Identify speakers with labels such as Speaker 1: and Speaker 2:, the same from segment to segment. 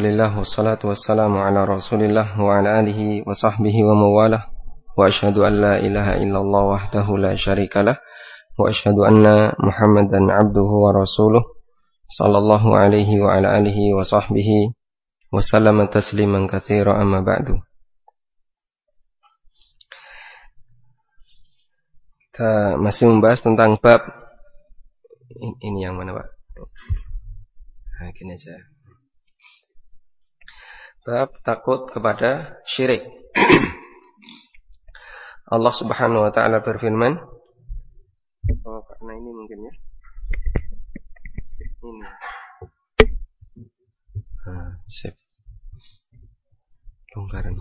Speaker 1: Alhamdulillah wassalatu wassalamu ala Rasulillah wa ala alihi wa sahbihi wa mawalah wa asyhadu an la ilaha illallah wahdahu la syarikalah wa asyhadu anna Muhammadan abduhu wa rasuluh sallallahu alaihi wa ala alihi wa sahbihi wa sallama tasliman katsira amma ba'du. Kita masih membahas tentang bab ini yang mana, Pak? Nah, gini aja. Bab takut kepada syirik. Allah Subhanahu wa taala berfirman, karena ini mungkin ya. Ini. Sip. Longgaran.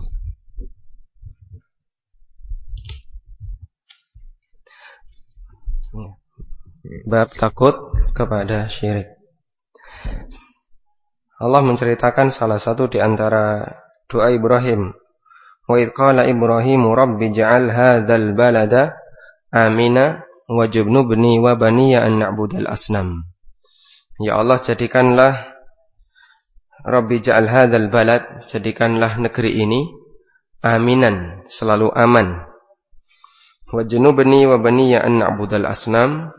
Speaker 1: Bab takut kepada syirik. Allah menceritakan salah satu di antara doa Ibrahim. Wa idh qala Ibrahimu rabbi ja'al hadzal balada amina wajnubni wa baniya an na'budal asnam. Ya Allah, jadikanlah rabbi ja'al hadzal balad, jadikanlah negeri ini aminan, selalu aman. Wajnubni wa baniya an na'budal asnam,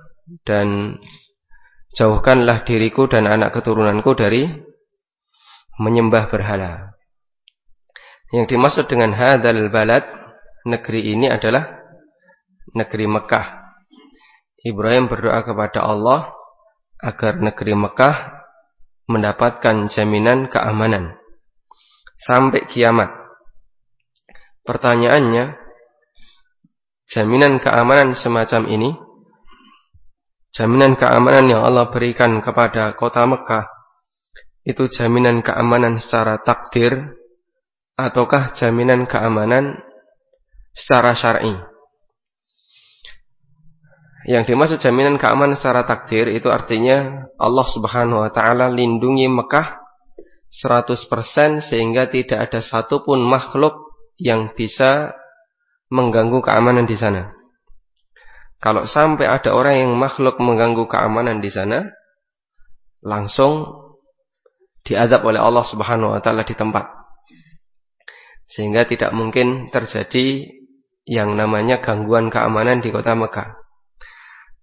Speaker 1: dan jauhkanlah diriku dan anak keturunanku dari menyembah berhala. Yang dimaksud dengan hadzal balad, negeri ini adalah negeri Mekah. Ibrahim berdoa kepada Allah agar negeri Mekah mendapatkan jaminan keamanan sampai kiamat. Pertanyaannya, jaminan keamanan semacam ini, jaminan keamanan yang Allah berikan kepada kota Mekah, itu jaminan keamanan secara takdir ataukah jaminan keamanan secara syar'i? Yang dimaksud jaminan keamanan secara takdir itu artinya Allah Subhanahu wa taala lindungi Mekah 100% sehingga tidak ada satupun makhluk yang bisa mengganggu keamanan di sana. Kalau sampai ada orang yang makhluk mengganggu keamanan di sana, langsung diazab oleh Allah Subhanahu wa taala di tempat. Sehingga tidak mungkin terjadi yang namanya gangguan keamanan di kota Mekah.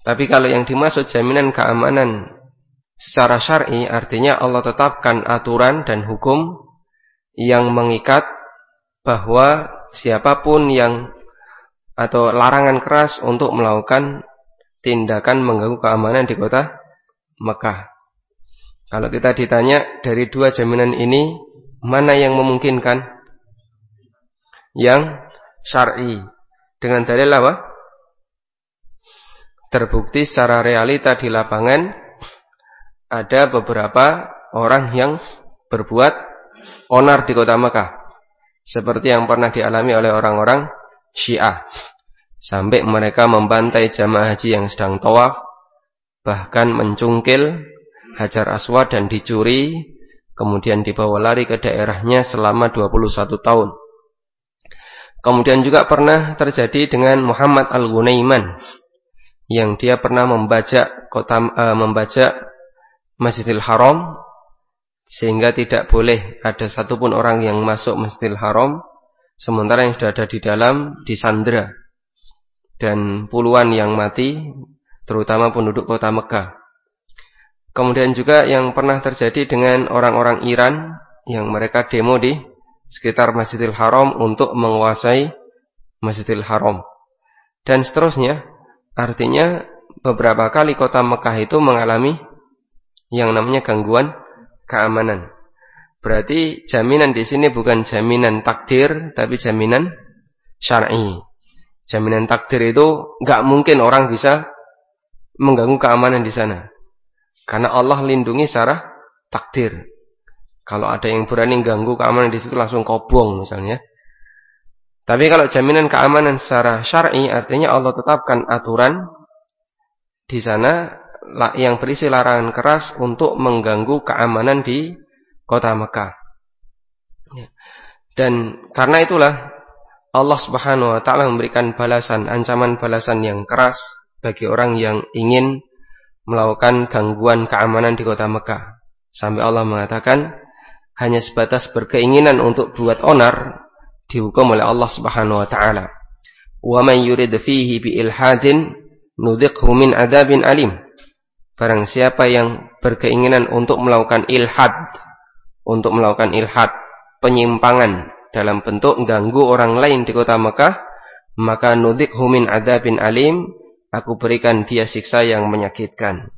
Speaker 1: Tapi kalau yang dimaksud jaminan keamanan secara syar'i, artinya Allah tetapkan aturan dan hukum yang mengikat bahwa siapapun yang atau larangan keras untuk melakukan tindakan mengganggu keamanan di kota Mekah. Kalau kita ditanya dari dua jaminan ini, mana yang memungkinkan? Yang syar'i. Dengan dalil apa? Terbukti secara realita di lapangan, ada beberapa orang yang berbuat onar di kota Mekah. Seperti yang pernah dialami oleh orang-orang Syiah. Sampai mereka membantai jamaah haji yang sedang tawaf, bahkan mencungkil Hajar Aswad dan dicuri, kemudian dibawa lari ke daerahnya selama 21 tahun. Kemudian juga pernah terjadi dengan Muhammad Al-Ghunaiman, yang dia pernah membajak Masjidil Haram, sehingga tidak boleh ada satupun orang yang masuk Masjidil Haram, sementara yang sudah ada di dalam disandera, dan puluhan yang mati, terutama penduduk kota Mekah. Kemudian juga yang pernah terjadi dengan orang-orang Iran yang mereka demo di sekitar Masjidil Haram untuk menguasai Masjidil Haram. Dan seterusnya, artinya beberapa kali kota Mekah itu mengalami yang namanya gangguan keamanan. Berarti jaminan di sini bukan jaminan takdir, tapi jaminan syar'i. Jaminan takdir itu enggak mungkin orang bisa mengganggu keamanan di sana. Karena Allah lindungi secara takdir. Kalau ada yang berani ganggu keamanan di situ langsung kobong misalnya. Tapi kalau jaminan keamanan secara syar'i, artinya Allah tetapkan aturan di sana yang berisi larangan keras untuk mengganggu keamanan di kota Mekah. Dan karena itulah Allah Subhanahu wa taala memberikan balasan, ancaman balasan yang keras bagi orang yang ingin melakukan gangguan keamanan di kota Mekah. Sampai Allah mengatakan, hanya sebatas berkeinginan untuk buat onar, dihukum oleh Allah Subhanahu wa taala. Wa man yurid fihi bi ilhadin nudhiqhu min adzabin alim. Barang siapa yang berkeinginan untuk melakukan ilhad, penyimpangan dalam bentuk ganggu orang lain di kota Mekah, maka nudhiqhu min adzabin alim, aku berikan dia siksa yang menyakitkan.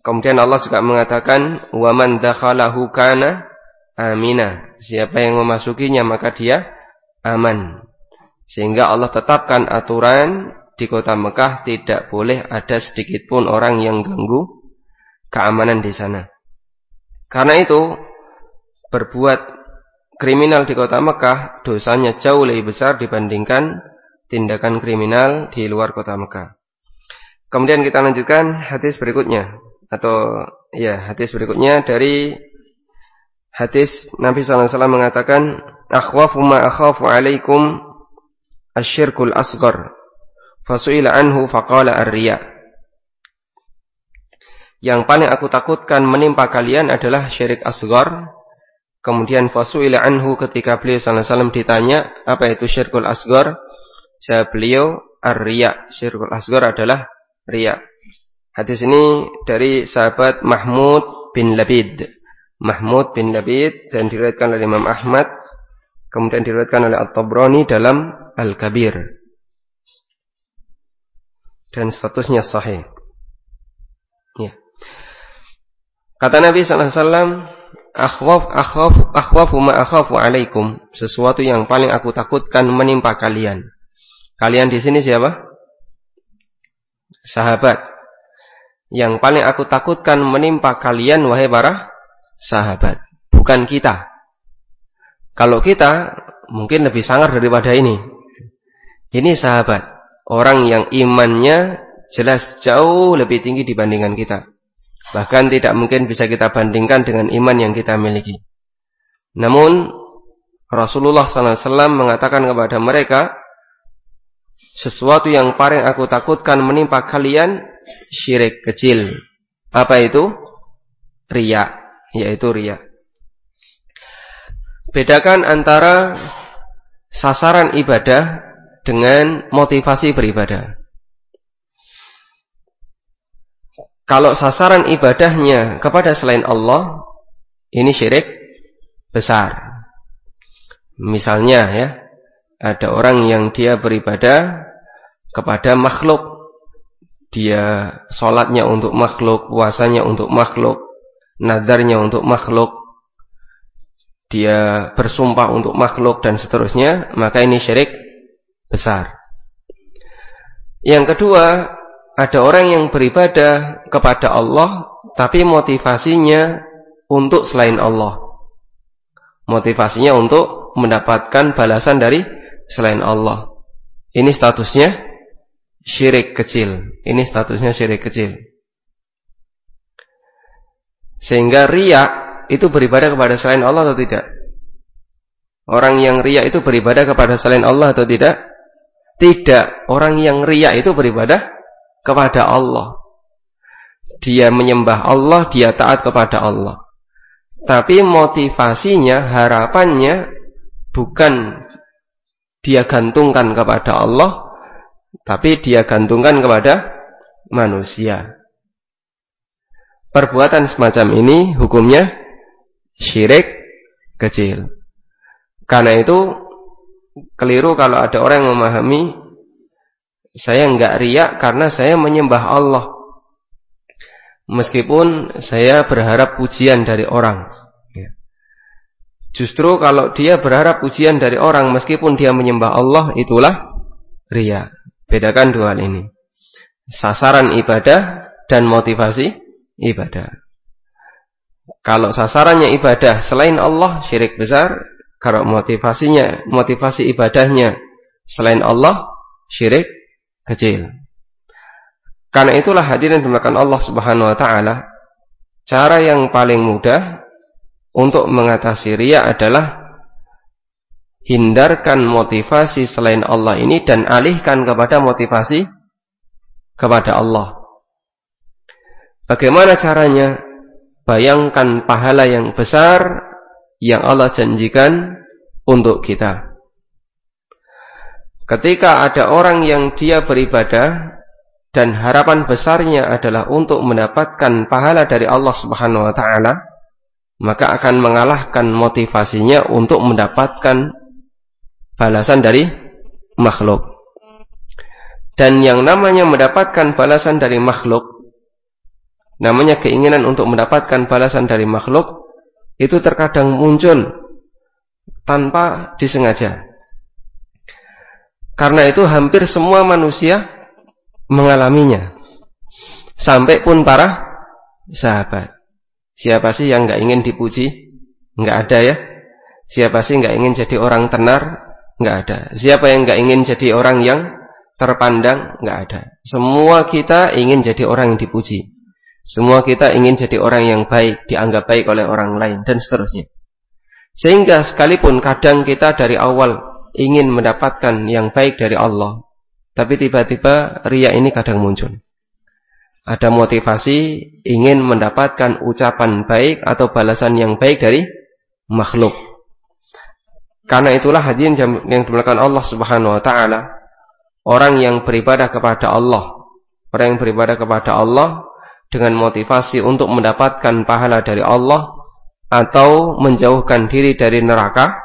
Speaker 1: Kemudian Allah juga mengatakan, wa man dakhalahu kana amina. Siapa yang memasukinya maka dia aman. Sehingga Allah tetapkan aturan di kota Mekah tidak boleh ada sedikit pun orang yang ganggu keamanan di sana. Karena itu berbuat kriminal di kota Mekah dosanya jauh lebih besar dibandingkan tindakan kriminal di luar kota Mekah. Kemudian kita lanjutkan hadis berikutnya. Hadis berikutnya dari hadis Nabi SAW mengatakan, akhwafu ma akhafu alaikum asyirkul asghar fasu'ila anhu faqala ar-riya. Yang paling aku takutkan menimpa kalian adalah syirik asghar. Kemudian fasu'ila anhu, ketika beliau SAW ditanya apa itu syirkul asghar, jawab beliau ar-riya. Syirkul asghar adalah riya. Hadis ini dari sahabat Mahmud bin Labid dan diriwayatkan oleh Imam Ahmad, kemudian diriwayatkan oleh At-Tabrani dalam Al-Kabir, dan statusnya sahih. Ya. Kata Nabi SAW, akhwafu ma akhafu alaikum, sesuatu yang paling aku takutkan menimpa kalian. Kalian di sini siapa? Sahabat. Yang paling aku takutkan menimpa kalian, wahai para sahabat, bukan kita. Kalau kita mungkin lebih sangar daripada ini. Ini sahabat, orang yang imannya jelas jauh lebih tinggi dibandingkan kita. Bahkan tidak mungkin bisa kita bandingkan dengan iman yang kita miliki. Namun Rasulullah SAW mengatakan kepada mereka, sesuatu yang paling aku takutkan menimpa kalian syirik kecil. Apa itu? Riya, yaitu riya. Bedakan antara sasaran ibadah dengan motivasi beribadah. Kalau sasaran ibadahnya kepada selain Allah, ini syirik besar. Misalnya ya, ada orang yang dia beribadah kepada makhluk. Dia sholatnya untuk makhluk, puasanya untuk makhluk, nazarnya untuk makhluk, dia bersumpah untuk makhluk, dan seterusnya, maka ini syirik besar. Yang kedua, ada orang yang beribadah kepada Allah, tapi motivasinya untuk selain Allah. Motivasinya untuk mendapatkan balasan dari selain Allah. Ini statusnya syirik kecil. Ini statusnya syirik kecil. Sehingga riya itu beribadah kepada selain Allah atau tidak? Orang yang riya itu beribadah kepada selain Allah atau tidak? Tidak. Orang yang riya itu beribadah kepada Allah. Dia menyembah Allah, dia taat kepada Allah. Tapi motivasinya, harapannya bukan dia gantungkan kepada Allah, tapi dia gantungkan kepada manusia. Perbuatan semacam ini hukumnya syirik kecil. Karena itu keliru kalau ada orang yang memahami, saya enggak riya karena saya menyembah Allah, meskipun saya berharap pujian dari orang. Justru kalau dia berharap pujian dari orang meskipun dia menyembah Allah, itulah riya. Bedakan dua hal ini, sasaran ibadah dan motivasi ibadah. Kalau sasarannya ibadah selain Allah, syirik besar. Kalau motivasi ibadahnya selain Allah, syirik kecil. Karena itulah hadirin dimuliakan Allah Subhanahu wa taala, cara yang paling mudah untuk mengatasi riya adalah hindarkan motivasi selain Allah ini dan alihkan kepada motivasi kepada Allah. Bagaimana caranya? Bayangkan pahala yang besar yang Allah janjikan untuk kita. Ketika ada orang yang dia beribadah dan harapan besarnya adalah untuk mendapatkan pahala dari Allah Subhanahu wa taala, maka akan mengalahkan motivasinya untuk mendapatkan balasan dari makhluk. Dan yang namanya mendapatkan balasan dari makhluk, namanya keinginan untuk mendapatkan balasan dari makhluk, itu terkadang muncul tanpa disengaja. Karena itu hampir semua manusia mengalaminya. Sampai pun para sahabat. Siapa sih yang gak ingin dipuji? Gak ada ya. Siapa sih gak ingin jadi orang tenar? Gak ada. Siapa yang gak ingin jadi orang yang terpandang? Gak ada. Semua kita ingin jadi orang yang dipuji. Semua kita ingin jadi orang yang baik, dianggap baik oleh orang lain, dan seterusnya. Sehingga sekalipun kadang kita dari awal ingin mendapatkan yang baik dari Allah, tapi tiba-tiba riya ini kadang muncul. Ada motivasi ingin mendapatkan ucapan baik atau balasan yang baik dari makhluk. Karena itulah hadirin yang dimuliakan Allah Subhanahu wa taala, orang yang beribadah kepada Allah, orang yang beribadah kepada Allah dengan motivasi untuk mendapatkan pahala dari Allah atau menjauhkan diri dari neraka,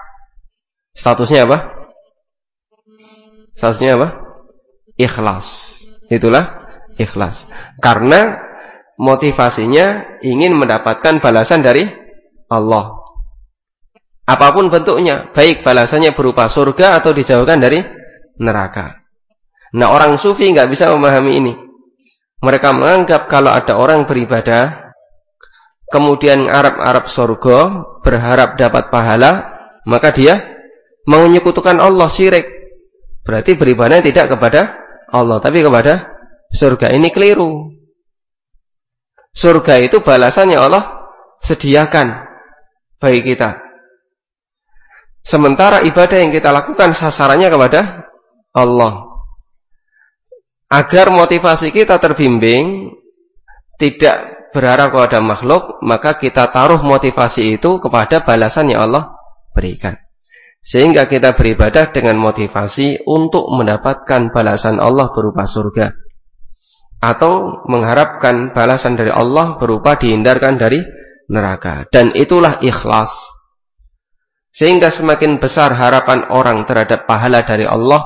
Speaker 1: statusnya apa? Statusnya apa? Ikhlas. Itulah ikhlas. Karena motivasinya ingin mendapatkan balasan dari Allah. Apapun bentuknya, baik balasannya berupa surga atau dijauhkan dari neraka. Nah, orang sufi nggak bisa memahami ini. Mereka menganggap kalau ada orang beribadah, kemudian ngarep-ngarep surga, berharap dapat pahala, maka dia menyekutukan Allah, syirik. Berarti beribadah tidak kepada Allah, tapi kepada surga. Ini keliru. Surga itu balasannya Allah sediakan bagi kita. Sementara ibadah yang kita lakukan sasarannya kepada Allah. Agar motivasi kita terbimbing, tidak berharap kepada makhluk, maka kita taruh motivasi itu kepada balasan yang Allah berikan. Sehingga kita beribadah dengan motivasi untuk mendapatkan balasan Allah berupa surga, atau mengharapkan balasan dari Allah berupa dihindarkan dari neraka. Dan itulah ikhlas. Sehingga semakin besar harapan orang terhadap pahala dari Allah,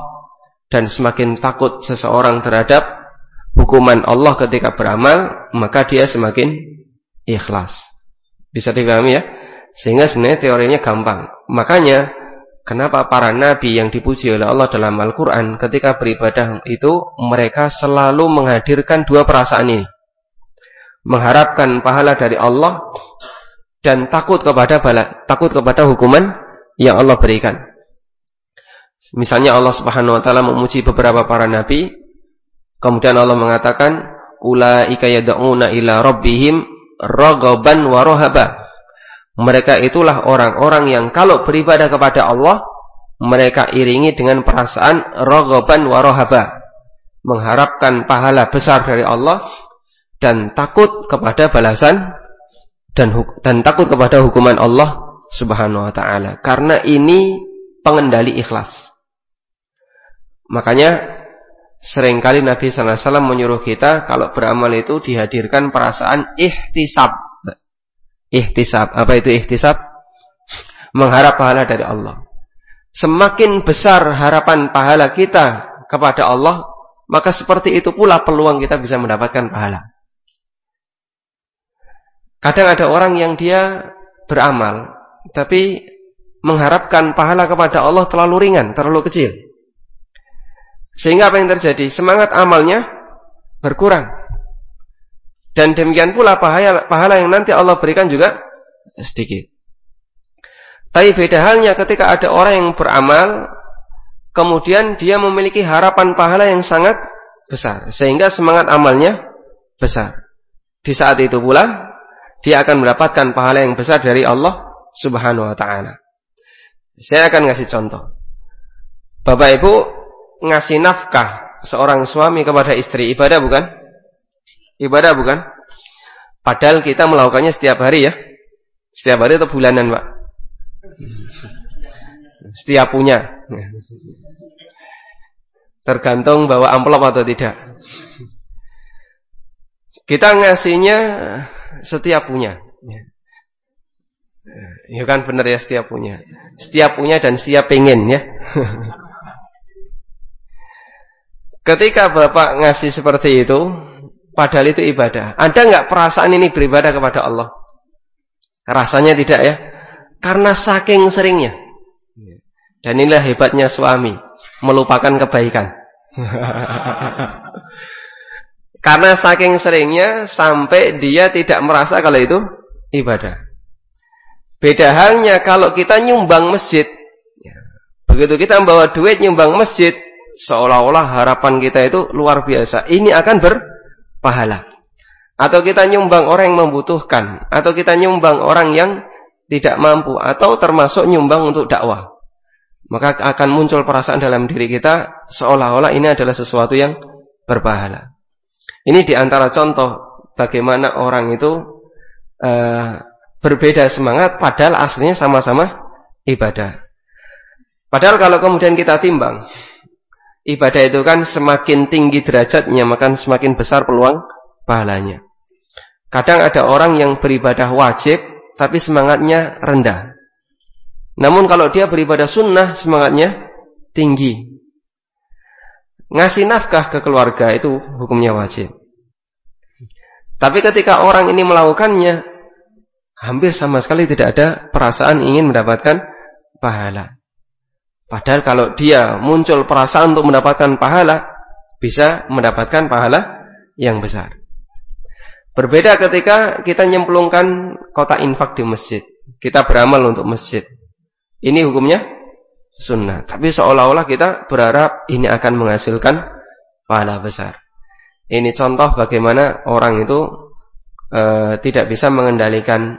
Speaker 1: dan semakin takut seseorang terhadap hukuman Allah ketika beramal, maka dia semakin ikhlas. Bisa dipahami ya? Sehingga sebenarnya teorinya gampang. Makanya kenapa para nabi yang dipuji oleh Allah dalam Al-Quran ketika beribadah itu mereka selalu menghadirkan dua perasaan ini. Mengharapkan pahala dari Allah dan takut kepada hukuman yang Allah berikan. Misalnya Allah Subhanahu wa taala memuji beberapa para nabi, kemudian Allah mengatakan ulaika yad'una ila rabbihim raghaban wa rahaba. Mereka itulah orang-orang yang kalau beribadah kepada Allah, mereka iringi dengan perasaan raghaban wa rahaba, mengharapkan pahala besar dari Allah dan takut kepada balasan dan takut kepada hukuman Allah Subhanahu wa taala. Karena ini pengendali ikhlas. Makanya seringkali Nabi sallallahu alaihi wasallam menyuruh kita kalau beramal itu dihadirkan perasaan ihtisab. Ihtisab, apa itu ihtisab? Mengharap pahala dari Allah. Semakin besar harapan pahala kita kepada Allah, maka seperti itu pula peluang kita bisa mendapatkan pahala. Kadang ada orang yang dia beramal, tapi mengharapkan pahala kepada Allah terlalu ringan, terlalu kecil. Sehingga apa yang terjadi? Semangat amalnya berkurang. Dan demikian pula pahala yang nanti Allah berikan juga sedikit. Tapi beda halnya ketika ada orang yang beramal, kemudian dia memiliki harapan pahala yang sangat besar, sehingga semangat amalnya besar. Di saat itu pula, dia akan mendapatkan pahala yang besar dari Allah Subhanahu wa ta'ala. Saya akan ngasih contoh. Bapak Ibu ngasih nafkah seorang suami kepada istri, ibadah bukan? Ibadah bukan? Padahal kita melakukannya setiap hari ya. Setiap hari atau bulanan, Pak? Setiap punya. Tergantung bawa amplop atau tidak. Kita ngasihnya setiap punya. Ya kan benar ya, setiap punya. Setiap punya dan setiap pengen ya. Ketika Bapak ngasih seperti itu, padahal itu ibadah. Ada nggak perasaan ini beribadah kepada Allah? Rasanya tidak ya. Karena saking seringnya. Dan inilah hebatnya suami, melupakan kebaikan. Karena saking seringnya sampai dia tidak merasa kalau itu ibadah. Beda halnya kalau kita nyumbang masjid. Begitu kita membawa duit nyumbang masjid, seolah-olah harapan kita itu luar biasa. Ini akan berpahala. Atau kita nyumbang orang yang membutuhkan, atau kita nyumbang orang yang tidak mampu, atau termasuk nyumbang untuk dakwah. Maka akan muncul perasaan dalam diri kita seolah-olah ini adalah sesuatu yang berpahala. Ini diantara contoh bagaimana orang itu berbeda semangat padahal aslinya sama-sama ibadah. Padahal kalau kemudian kita timbang, ibadah itu kan semakin tinggi derajatnya maka semakin besar peluang pahalanya. Kadang ada orang yang beribadah wajib tapi semangatnya rendah. Namun kalau dia beribadah sunnah semangatnya tinggi. Ngasih nafkah ke keluarga itu hukumnya wajib. Tapi ketika orang ini melakukannya, hampir sama sekali tidak ada perasaan ingin mendapatkan pahala. Padahal kalau dia muncul perasaan untuk mendapatkan pahala, bisa mendapatkan pahala yang besar. Berbeda ketika kita nyemplungkan kotak infak di masjid. Kita beramal untuk masjid. Ini hukumnya sunnah. Tapi seolah-olah kita berharap ini akan menghasilkan pahala besar. Ini contoh bagaimana orang itu tidak bisa mengendalikan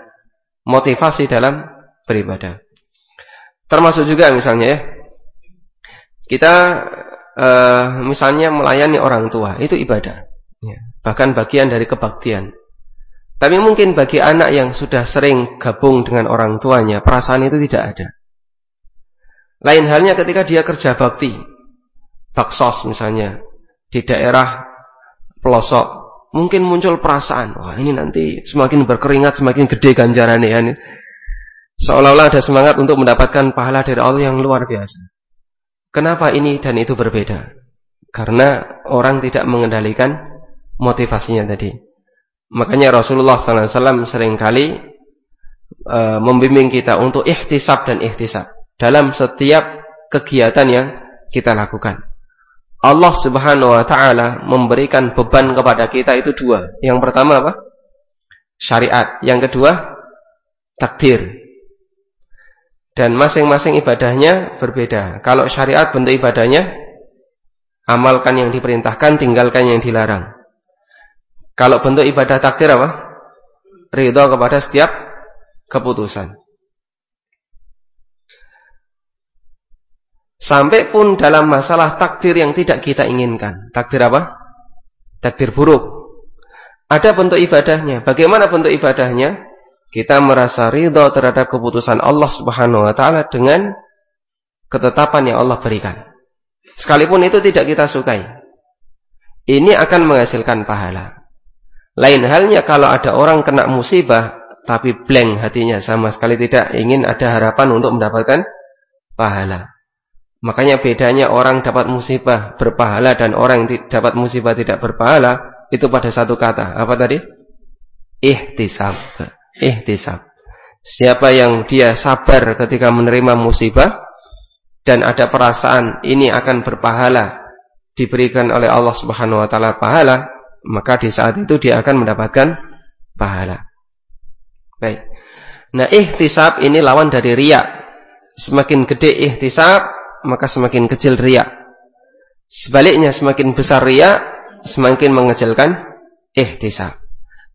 Speaker 1: motivasi dalam beribadah. Termasuk juga misalnya ya, kita misalnya melayani orang tua, itu ibadah. Bahkan bagian dari kebaktian. Tapi mungkin bagi anak yang sudah sering gabung dengan orang tuanya, perasaan itu tidak ada. Lain halnya ketika dia kerja bakti, baksos misalnya, di daerah pelosok, mungkin muncul perasaan, wah ini nanti semakin berkeringat, semakin gede ganjarannya ya. Seolah-olah ada semangat untuk mendapatkan pahala dari Allah yang luar biasa. Kenapa ini dan itu berbeda? Karena orang tidak mengendalikan motivasinya tadi. Makanya Rasulullah SAW seringkali membimbing kita untuk ihtisab dan ihtisab dalam setiap kegiatan yang kita lakukan. Allah Subhanahu wa taala memberikan beban kepada kita itu dua. Yang pertama apa? Syariat. Yang kedua takdir. Dan masing-masing ibadahnya berbeda. Kalau syariat bentuk ibadahnya amalkan yang diperintahkan, tinggalkan yang dilarang. Kalau bentuk ibadah takdir apa? Ridha kepada setiap keputusan. Sampai pun dalam masalah takdir yang tidak kita inginkan. Takdir apa? Takdir buruk. Ada bentuk ibadahnya. Bagaimana bentuk ibadahnya? Kita merasa ridha terhadap keputusan Allah Subhanahu wa taala dengan ketetapan yang Allah berikan. Sekalipun itu tidak kita sukai. Ini akan menghasilkan pahala. Lain halnya kalau ada orang kena musibah tapi blank hatinya, sama sekali tidak ingin ada harapan untuk mendapatkan pahala. Makanya bedanya orang dapat musibah berpahala dan orang yang dapat musibah tidak berpahala itu pada satu kata. Apa tadi? Ihtisab. Ihtisab. Siapa yang dia sabar ketika menerima musibah dan ada perasaan ini akan berpahala, diberikan oleh Allah Subhanahu wa taala pahala, maka di saat itu dia akan mendapatkan pahala. Baik. Nah, ihtisab ini lawan dari riya. Semakin gede ihtisab, maka semakin kecil riya. Sebaliknya semakin besar riya, semakin mengecilkan ihtisab.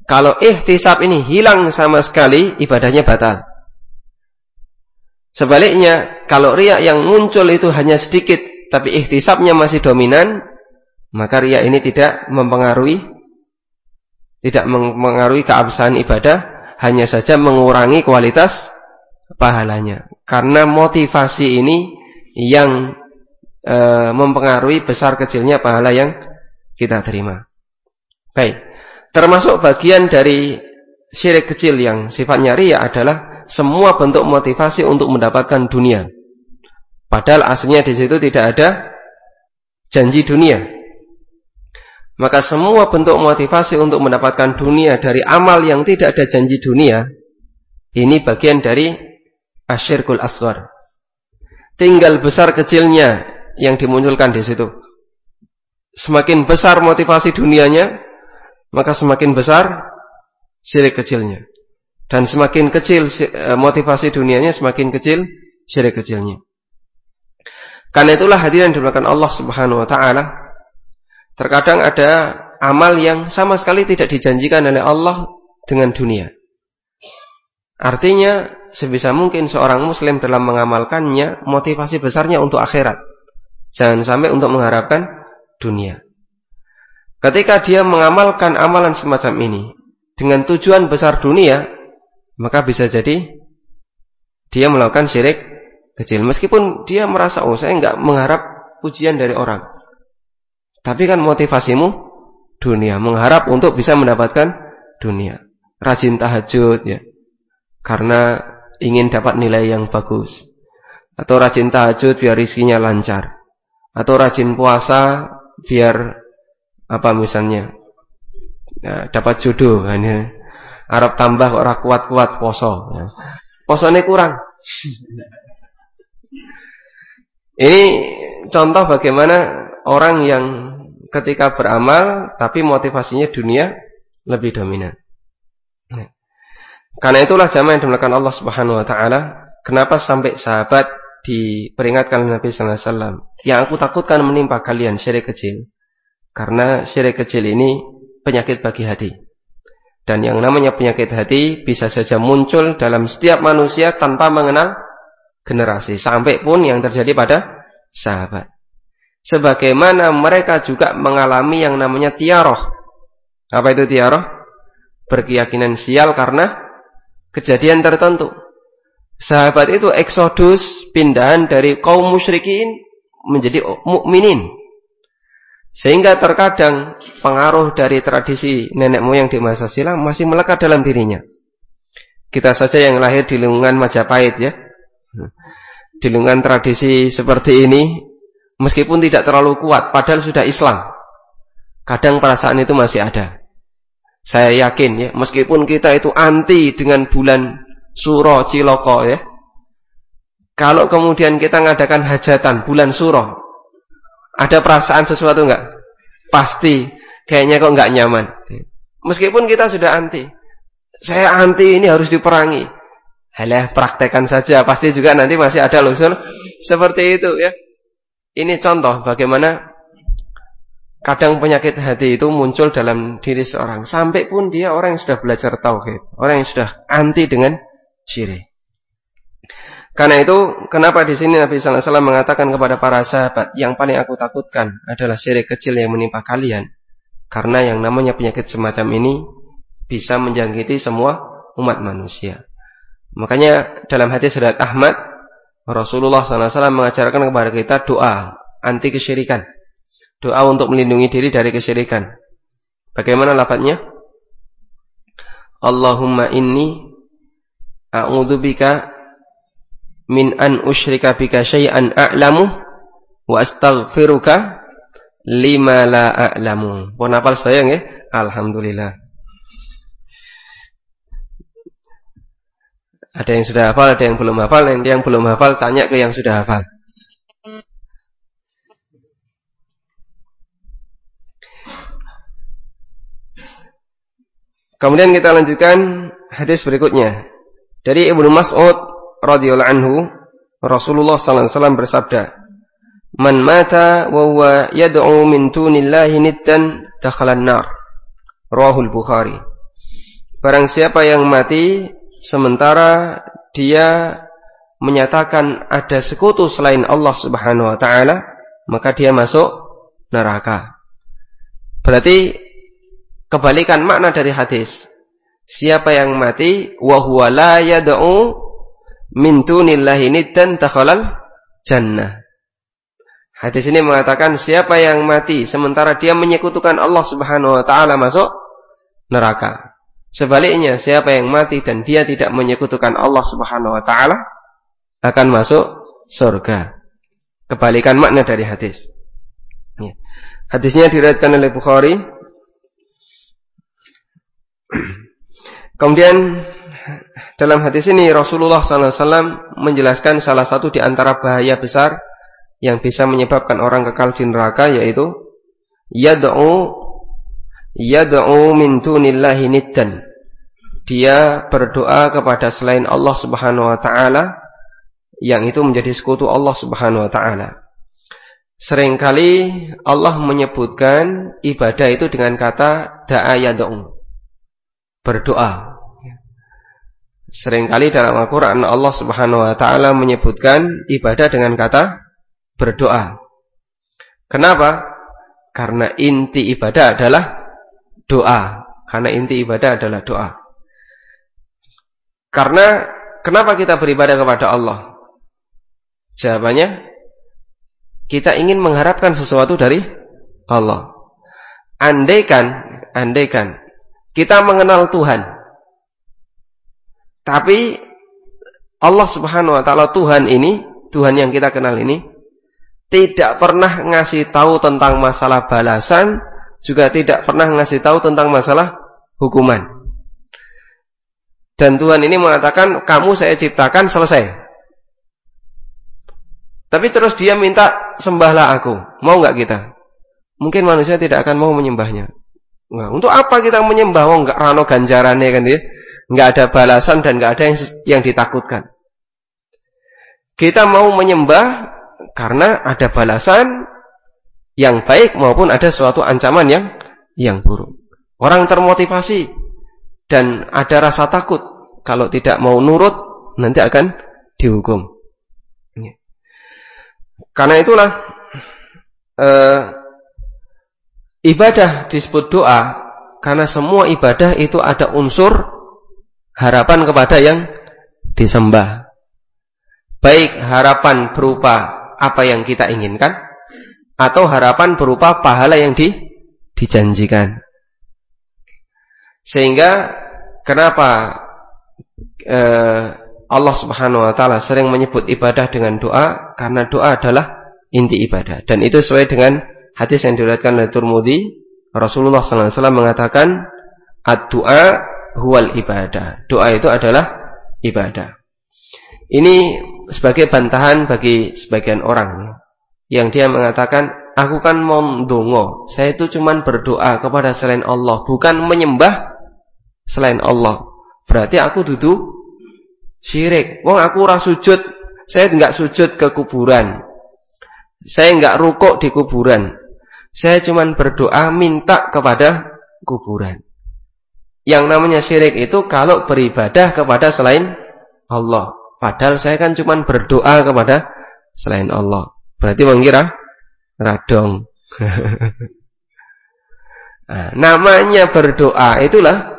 Speaker 1: Kalau ihtisab ini hilang sama sekali, ibadahnya batal. Sebaliknya, kalau riya yang muncul itu hanya sedikit, tapi ihtisabnya masih dominan, maka riya ini tidak mempengaruhi keabsahan ibadah, hanya saja mengurangi kualitas pahalanya. Karena motivasi ini yang mempengaruhi besar kecilnya pahala yang kita terima. Baik, termasuk bagian dari syirik kecil yang sifatnya riya adalah semua bentuk motivasi untuk mendapatkan dunia. Padahal aslinya di situ tidak ada janji dunia. Maka semua bentuk motivasi untuk mendapatkan dunia dari amal yang tidak ada janji dunia, ini bagian dari asyirkul asghar. Tinggal besar kecilnya yang dimunculkan di situ. Semakin besar motivasi dunianya, maka semakin besar syirik kecilnya. Dan semakin kecil motivasi dunianya, semakin kecil syirik kecilnya. Karena itulah hadirin dimuliakan Allah Subhanahu wa taala, terkadang ada amal yang sama sekali tidak dijanjikan oleh Allah dengan dunia. Artinya sebisa mungkin seorang muslim dalam mengamalkannya motivasi besarnya untuk akhirat. Jangan sampai untuk mengharapkan dunia. Ketika dia mengamalkan amalan semacam ini dengan tujuan besar dunia, maka bisa jadi dia melakukan syirik kecil. Meskipun dia merasa, saya enggak mengharap pujian dari orang. Tapi kan motivasimu dunia, mengharap untuk bisa mendapatkan dunia. Rajin tahajud ya, karena ingin dapat nilai yang bagus. Atau rajin tahajud biar rezekinya lancar. Atau rajin puasa biar apa misalnya ya, dapat jodoh kan ya. Arab tambah kok ora kuat-kuat poso ya. Posone kurang. Ini contoh bagaimana orang yang ketika beramal tapi motivasinya dunia lebih dominan. Karena itulah jamaah yang dimuliakan Allah Subhanahu wa taala, kenapa sampai sahabat diperingatkan oleh Nabi sallallahu alaihi wasallam, yang aku takutkan menimpa kalian syirik kecil. Karena syirik kecil ini penyakit bagi hati. Dan yang namanya penyakit hati bisa saja muncul dalam setiap manusia tanpa mengenal generasi, sampai pun yang terjadi pada sahabat. Sebagaimana mereka juga mengalami yang namanya tiaroh. Apa itu tiaroh? Berkeyakinan sial karena kejadian tertentu. Sahabat itu eksodus, pindahan dari kaum musyrikin menjadi mukminin. Sehingga terkadang pengaruh dari tradisi nenek moyang di masa silam masih melekat dalam dirinya. Kita saja yang lahir di lingkungan Majapahit ya, di lingkungan tradisi seperti ini, meskipun tidak terlalu kuat, padahal sudah Islam, kadang perasaan itu masih ada. Saya yakin ya, meskipun kita itu anti dengan bulan Suro Ciloko ya, kalau kemudian kita ngadakan hajatan bulan Suro, ada perasaan sesuatu enggak? Pasti kayaknya kok enggak nyaman. Meskipun kita sudah anti. Saya anti ini harus diperangi. Halah, praktekkan saja, pasti juga nanti masih ada usul seperti itu ya. Ini contoh bagaimana kadang penyakit hati itu muncul dalam diri seorang, sampai pun dia orang yang sudah belajar tauhid, orang yang sudah anti dengan syirik. Karena itu, kenapa di sini Nabi sallallahu alaihi wasallam mengatakan kepada para sahabat, yang paling aku takutkan adalah syirik kecil yang menimpa kalian. Karena yang namanya penyakit semacam ini bisa menjangkiti semua umat manusia. Makanya dalam hadis riwayat Ahmad, Rasulullah sallallahu alaihi wasallam mengajarkan kepada kita doa anti kesyirikan. Doa untuk melindungi diri dari kesyirikan. Bagaimana lafadznya? Allahumma inni a'udzubika min an usyrika bika syai'an a'lamu wa astaghfiruka lima la a'lamu. Pun hafal saya nggih? Alhamdulillah. Ada yang sudah hafal, ada yang belum hafal. Yang belum hafal tanya ke yang sudah hafal. Kemudian kita lanjutkan hadis berikutnya. Dari Ibnu Mas'ud radhiyallahu anhu, Rasulullah sallallahu alaihi wasallam bersabda, "Man mata wa huwa yad'u min dunillahi niddan dakhalan nar." Rawahul Bukhari. Barang siapa yang mati sementara dia menyatakan ada sekutu selain Allah Subhanahu wa taala, maka dia masuk neraka. Berarti kebalikan makna dari hadis. Siapa yang mati wa huwa la yad'u min dunillahi niddan dakhalal jannah. Hadis ini mengatakan siapa yang mati sementara dia menyekutukan Allah Subhanahu wa taala masuk neraka. Sebaliknya siapa yang mati dan dia tidak menyekutukan Allah Subhanahu wa taala akan masuk surga. Kebalikan makna dari hadis. Hadisnya diriwayatkan oleh Bukhari. Kemudian dalam hadis ini Rasulullah SAW menjelaskan salah satu di antara bahaya besar yang bisa menyebabkan orang kekal di neraka, yaitu yad'u min dunillahi niddan. Dia berdoa kepada selain Allah Subhanahu wa taala, yang itu menjadi sekutu Allah Subhanahu wa taala. Seringkali Allah menyebutkan ibadah itu dengan kata da'a yad'u, berdoa. Seringkali dalam Al-Quran Allah Subhanahu wa taala menyebutkan ibadah dengan kata berdoa. Kenapa? Karena inti ibadah adalah doa. Karena inti ibadah adalah doa. Karena kenapa kita beribadah kepada Allah? Jawabannya, kita ingin mengharapkan sesuatu dari Allah. Andaikan kita mengenal Tuhan, tapi Allah Subhanahu wa taala Tuhan ini, Tuhan yang kita kenal ini tidak pernah ngasih tahu tentang masalah balasan, juga tidak pernah ngasih tahu tentang masalah hukuman. Dan Tuhan ini mengatakan, kamu saya ciptakan, selesai. Tapi terus dia minta, sembahlah aku. Mau nggak kita? Mungkin manusia tidak akan mau menyembahnya. Nah, untuk apa kita menyembah? Nggak rano ganjarannya kan dia? Nggak ada balasan dan nggak ada yang ditakutkan. Kita mau menyembah karena ada balasan yang baik maupun ada suatu ancaman yang buruk. Orang termotivasi dan ada rasa takut kalau tidak mau nurut nanti akan dihukum. Karena itulah ibadah disebut doa, karena semua ibadah itu ada unsur harapan kepada yang disembah. Baik harapan berupa apa yang kita inginkan, atau harapan berupa pahala yang dijanjikan. Sehingga kenapa Allah Subhanahu wa taala sering menyebut ibadah dengan doa, karena doa adalah inti ibadah. Dan itu sesuai dengan hadis yang diriwayatkan oleh Tirmidzi. Rasulullah sallallahu alaihi wasallam mengatakan, ad-du'a huwal ibadah. Doa itu adalah ibadah. Ini sebagai bantahan bagi sebagian orang yang dia mengatakan, aku kan mau ndonga, saya itu cuman berdoa kepada selain Allah, bukan menyembah selain Allah. Berarti aku duduk syirik. Wong aku ora sujud, saya enggak sujud ke kuburan, saya enggak rukuk di kuburan, saya cuman berdoa minta kepada kuburan. Yang namanya syirik itu kalau beribadah kepada selain Allah. Padahal saya kan cuma berdoa kepada selain Allah. Berarti mengira radong. Nah, namanya berdoa itulah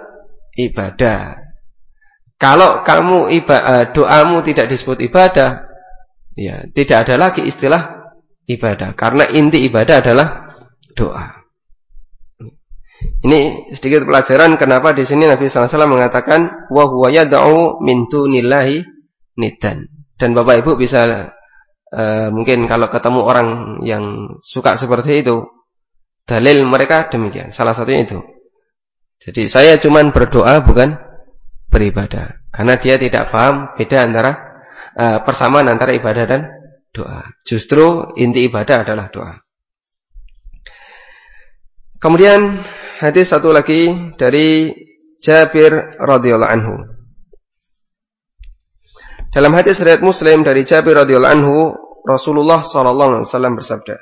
Speaker 1: ibadah. Kalau kamu doamu tidak disebut ibadah, ya tidak ada lagi istilah ibadah. Karena inti ibadah adalah doa. Ini sedikit pelajaran kenapa di sini Nabi sallallahu alaihi wasallam mengatakan wa huwa yad'u min dunillahi niddan. Dan Bapak Ibu bisa mungkin kalau ketemu orang yang suka seperti itu, dalil mereka demikian. Salah satunya itu. Jadi saya cuman berdoa bukan beribadah. Karena dia tidak paham beda antara persamaan antara ibadah dan doa. Justru inti ibadah adalah doa. Kemudian hadis satu lagi dari Jabir radhiyallahu anhu. Dalam hadis riwayat Muslim dari Jabir radhiyallahu anhu, Rasulullah sallallahu alaihi wasallam bersabda,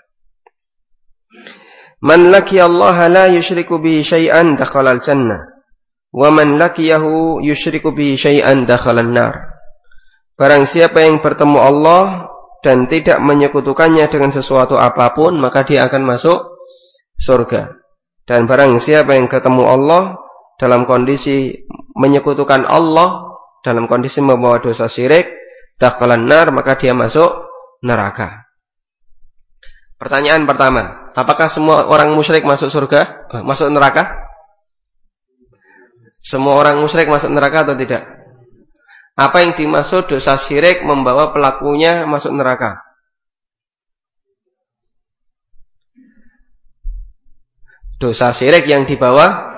Speaker 1: "Man laqiya Allah la yusyriku bihi syai'an dakhala al-jannah, wa man laqiyahu yusyriku bihi syai'an dakhala an-nar." Barang siapa yang bertemu Allah dan tidak menyekutukannya dengan sesuatu apapun, maka dia akan masuk surga. Dan barang siapa yang ketemu Allah dalam kondisi menyekutukan Allah, dalam kondisi membawa dosa syirik, dakhalan nar, maka dia masuk neraka. Pertanyaan pertama, apakah semua orang musyrik masuk surga? Masuk neraka? Semua orang musyrik masuk neraka atau tidak? Apa yang dimaksud dosa syirik membawa pelakunya masuk neraka? Dosa syirik yang dibawa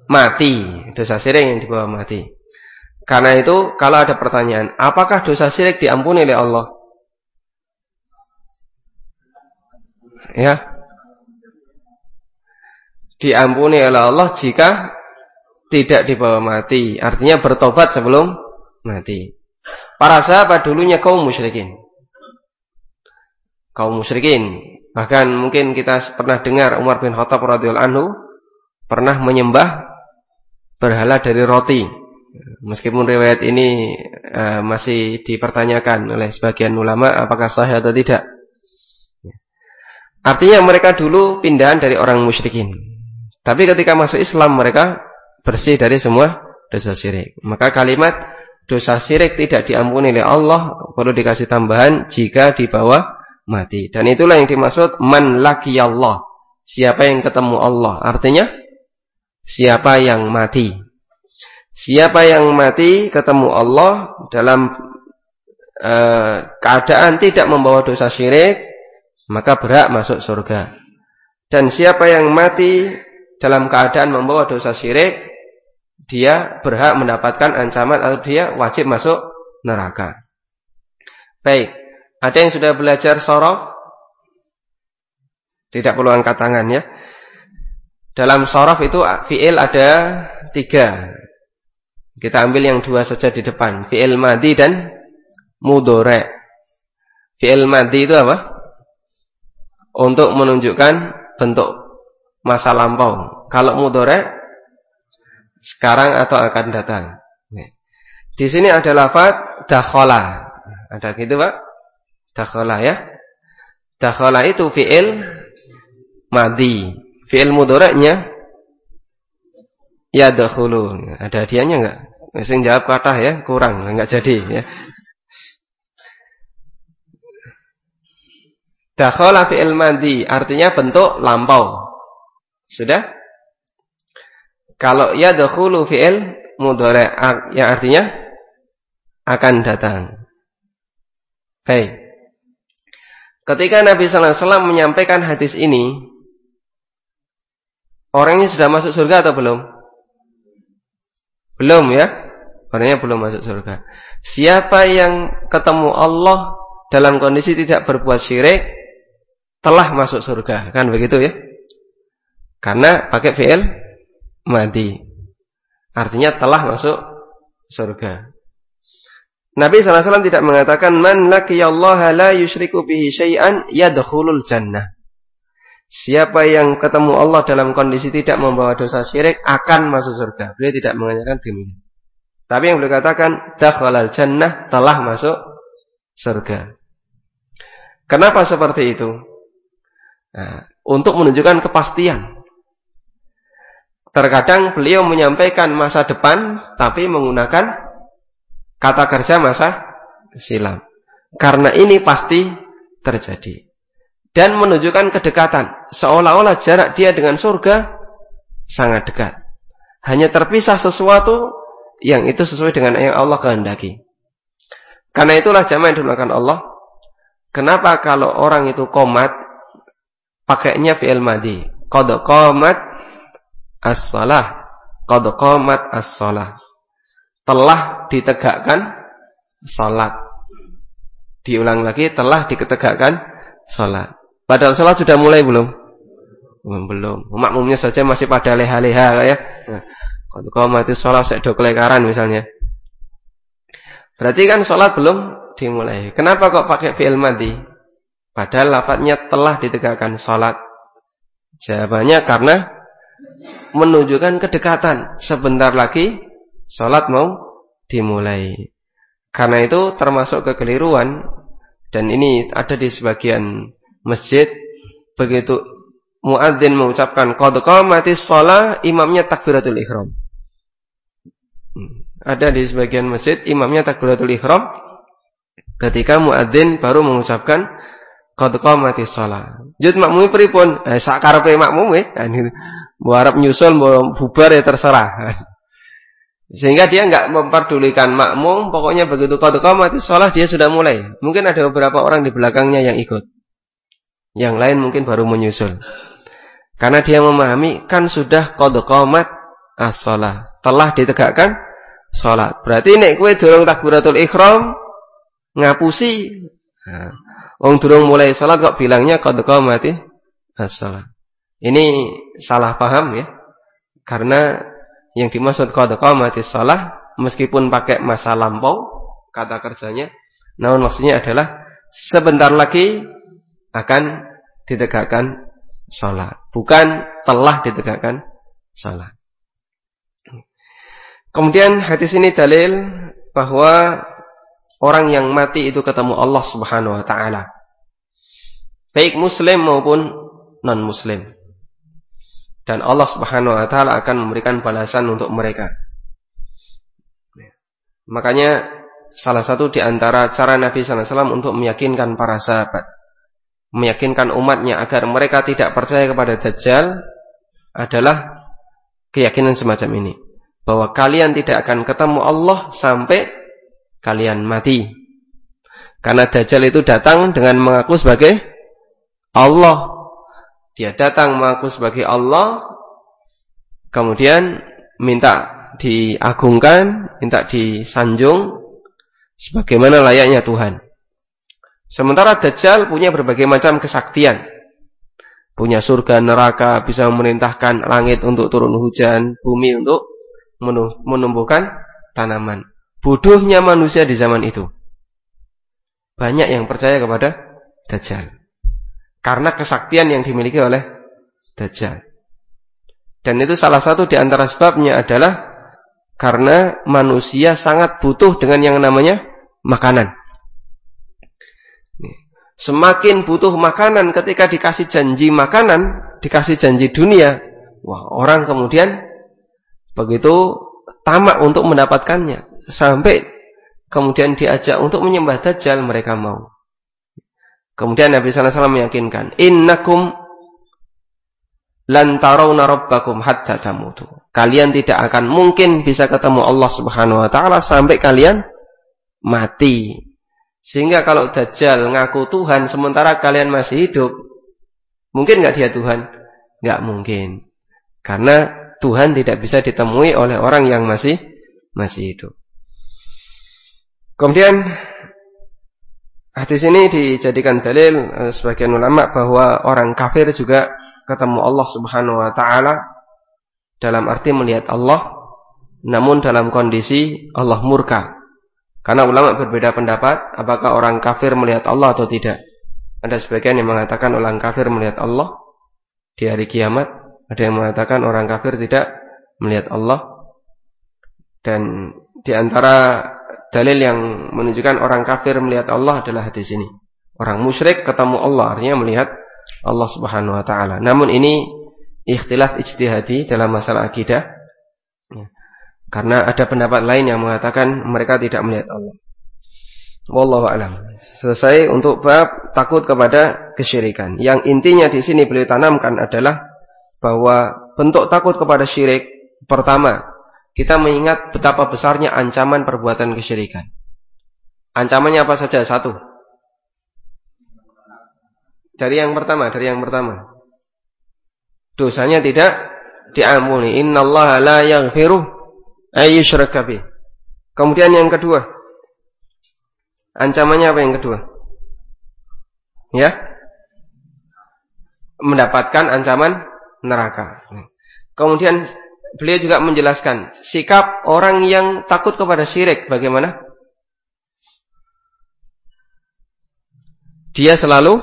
Speaker 1: mati. Dosa syirik yang dibawa mati. Karena itu, kalau ada pertanyaan, apakah dosa syirik diampuni oleh Allah? Ya. Diampuni oleh Allah jika tidak dibawa mati. Artinya bertobat sebelum mati. Para sahabat dulunya kaum musyrikin. Kaum musyrikin. Bahkan mungkin kita pernah dengar Umar bin Khattab radhiyallahu anhu pernah menyembah berhala dari roti. Meskipun riwayat ini masih dipertanyakan oleh sebagian ulama apakah sahih atau tidak. Artinya mereka dulu pindahan dari orang musyrikin. Tapi ketika masuk Islam mereka bersih dari semua dosa syirik. Maka kalimat dosa syirik tidak diampuni oleh Allah perlu dikasih tambahan jika dibawa mati. Dan itulah yang dimaksud man laqiyallah. Siapa yang ketemu Allah. Artinya siapa yang mati. Siapa yang mati ketemu Allah dalam keadaan tidak membawa dosa syirik, maka berhak masuk surga. Dan siapa yang mati dalam keadaan membawa dosa syirik, dia berhak mendapatkan ancaman atau dia wajib masuk neraka. Baik, ada yang sudah belajar shorof? Tidak perlu angkat tangan ya. Dalam shorof itu fi'il ada 3. Kita ambil yang 2 saja di depan. Fi'il madhi dan mudhari'. Fi'il madhi itu apa? Untuk menunjukkan bentuk masa lampau. Kalau mudhari' sekarang atau akan datang. Di sini ada lafaz dakhala. Ada gitu Pak? Dakhala ya. Dakhala itu fi'il madhi. Fi'il mudhari'nya yadkhulu. Ada hadiahnya enggak? Sing jawab kathah ya, kurang, enggak jadi ya. Dakhala fi'il madhi artinya bentuk lampau. Sudah? Kalau yadkhulu fi'il mudhari' yang artinya akan datang. Baik. Ketika Nabi sallallahu alaihi wasallam menyampaikan hadis ini, orangnya sudah masuk surga atau belum? Belum ya? Orangnya belum masuk surga. Siapa yang ketemu Allah dalam kondisi tidak berbuat syirik telah masuk surga, kan begitu ya? Karena pakai fi'il madhi. Artinya telah masuk surga. Nabi SAW tidak mengatakan man laqiyallaha la yusyriku bihi syai'an yadkhulul jannah. Siapa yang ketemu Allah dalam kondisi tidak membawa dosa syirik akan masuk surga. Beliau tidak mengatakan demikian. Tapi yang beliau katakan dakhalal jannah, telah masuk surga. Kenapa seperti itu? Nah, untuk menunjukkan kepastian. Terkadang beliau menyampaikan masa depan tapi menggunakan kata kerja masa silam. Karena ini pasti terjadi. Dan menunjukkan kedekatan. Seolah-olah jarak dia dengan surga sangat dekat. Hanya terpisah sesuatu yang itu sesuai dengan yang Allah kehendaki. Karena itulah jamaah yang dimuliakan Allah. Kenapa kalau orang itu qomat pakainya fi'il madhi. Qad qamat as-shalah. Qad qamat as-shalah. Telah ditegakkan salat. Diulang lagi, telah ditegakkan salat. Padahal salat sudah mulai belum? Belum. Makmumnya saja masih pada leha-leha ya. Qad qamatis shalah sek do kelekaran misalnya. Berarti kan salat belum dimulai. Kenapa kok pakai fi'il madhi? Padahal lafadznya telah ditegakkan salat. Jawabannya karena menunjukkan kedekatan. Sebentar lagi salat mau dimulai. Karena itu termasuk kekeliruan, dan ini ada di sebagian masjid, begitu muadzin mengucapkan qad qamatis shalah, imamnya takbiratul ihram. Ada di sebagian masjid imamnya takbiratul ihram, Ketika muadzin baru mengucapkan qad qamatis shalah. Jut makmume pripun? Sak karepe makmume. Mbok arep nyusul mbok bubar ya terserah. Sehingga dia enggak memperdulikan makmum, pokoknya begitu qad qamatis shalah dia sudah mulai. Mungkin ada beberapa orang di belakangnya yang ikut. Yang lain mungkin baru menyusul. Karena dia memahami kan sudah qad qamat as-shalah, telah ditegakkan salat. Berarti nek kowe durung takbiratul ihram ngapusi. Wong durung mulai salat kok bilangnya qad qamati as-shalah. Ini salah paham ya. Karena yang dimaksud qad qamatis shalah meskipun pakai masa lampau kata kerjanya, namun maksudnya adalah sebentar lagi akan ditegakkan salat, bukan telah ditegakkan salat. Kemudian hadis ini dalil bahwa orang yang mati itu ketemu Allah Subhanahu wa taala. Baik muslim maupun non-muslim. Dan Allah Subhanahu wa taala akan memberikan balasan untuk mereka. Makanya salah satu di antara cara Nabi sallallahu alaihi wasallam untuk meyakinkan para sahabat, meyakinkan umatnya agar mereka tidak percaya kepada Dajjal adalah keyakinan semacam ini. Bahwa kalian tidak akan ketemu Allah sampai kalian mati. Karena Dajjal itu datang dengan mengaku sebagai Allah. Dia datang mengaku sebagai Allah, kemudian minta diagungkan, minta disanjung sebagaimana layaknya Tuhan. Sementara Dajjal punya berbagai macam kesaktian. Punya surga, neraka, bisa memerintahkan langit untuk turun hujan, bumi untuk menumbuhkan tanaman. Bodohnya manusia di zaman itu. Banyak yang percaya kepada Dajjal. Karena kesaktian yang dimiliki oleh Dajjal. Dan itu salah satu di antara sebabnya adalah karena manusia sangat butuh dengan yang namanya makanan. Semakin butuh makanan ketika dikasih janji makanan, dikasih janji dunia, wah, orang kemudian begitu tamak untuk mendapatkannya. Sampai kemudian diajak untuk menyembah Dajjal, mereka mau. Kemudian Nabi sallallahu alaihi wasallam meyakinkan, innakum lan tarawna rabbakum hatta tamutu. Kalian tidak akan mungkin bisa ketemu Allah Subhanahu wa taala sampai kalian mati. Sehingga kalau Dajjal ngaku Tuhan sementara kalian masih hidup, mungkin enggak dia Tuhan? Enggak mungkin. Karena Tuhan tidak bisa ditemui oleh orang yang masih hidup. Kemudian hadis ini dijadikan dalil sebagian ulama bahwa orang kafir juga ketemu Allah Subhanahu wa taala dalam arti melihat Allah, namun dalam kondisi Allah murka. Karena ulama berbeda pendapat apakah orang kafir melihat Allah atau tidak. Ada sebagian yang mengatakan orang kafir melihat Allah di hari kiamat, ada yang mengatakan orang kafir tidak melihat Allah. Dan di antara dalil yang menunjukkan orang kafir melihat Allah adalah hadis ini. Orang musyrik ketemu Allah, artinya melihat Allah Subhanahu wa taala. Namun ini ikhtilaf ijtihadi dalam masalah akidah. Karena ada pendapat lain yang mengatakan mereka tidak melihat Allah. Wallahu a'lam. Selesai untuk bab takut kepada kesyirikan. Yang intinya di sini beliau tanamkan adalah bahwa bentuk takut kepada syirik pertama, kita mengingat betapa besarnya ancaman perbuatan kesyirikan. Ancamannya apa saja? Satu. Dari yang pertama. Dosanya tidak diampuni. Innallaha la yaghfiru ayyushraka bih. Kemudian yang kedua. Ancamannya apa yang kedua? Ya. Mendapatkan ancaman neraka. Kemudian beliau juga menjelaskan sikap orang yang takut kepada syirik bagaimana? Dia selalu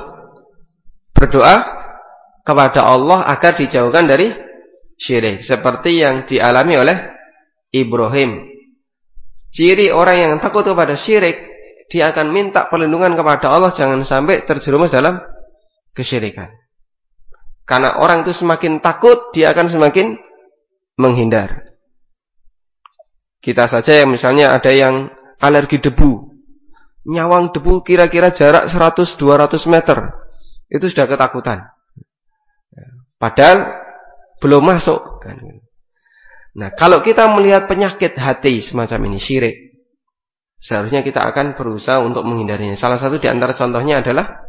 Speaker 1: berdoa kepada Allah agar dijauhkan dari syirik, seperti yang dialami oleh Ibrahim. Ciri orang yang takut kepada syirik, dia akan minta perlindungan kepada Allah jangan sampai terjerumus dalam kesyirikan. Karena orang itu semakin takut, dia akan semakin menghindar. Kita saja yang misalnya ada yang alergi debu, nyawang debu kira-kira jarak 100-200 meter. Itu sudah ketakutan. Padahal belum masuk. Nah, kalau kita melihat penyakit hati semacam ini, syirik, seharusnya kita akan berusaha untuk menghindarinya. Salah satu di antara contohnya adalah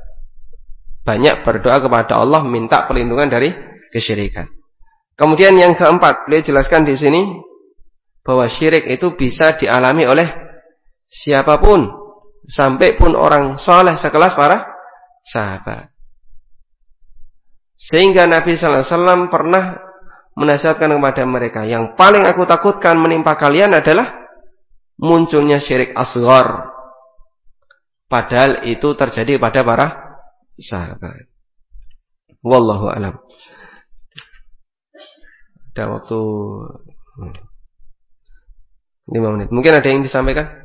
Speaker 1: banyak berdoa kepada Allah minta perlindungan dari kesyirikan. Kemudian yang keempat, beliau jelaskan di sini bahwa syirik itu bisa dialami oleh siapapun, sampai pun orang soleh sekelas para sahabat. Sehingga Nabi sallallahu alaihi wasallam pernah menasihatkan kepada mereka, yang paling aku takutkan menimpa kalian adalah munculnya syirik asghar. Padahal itu terjadi pada para sahabat. Wallahu a'lam. Ada waktu 5 menit. Mungkin ada yang disampaikan?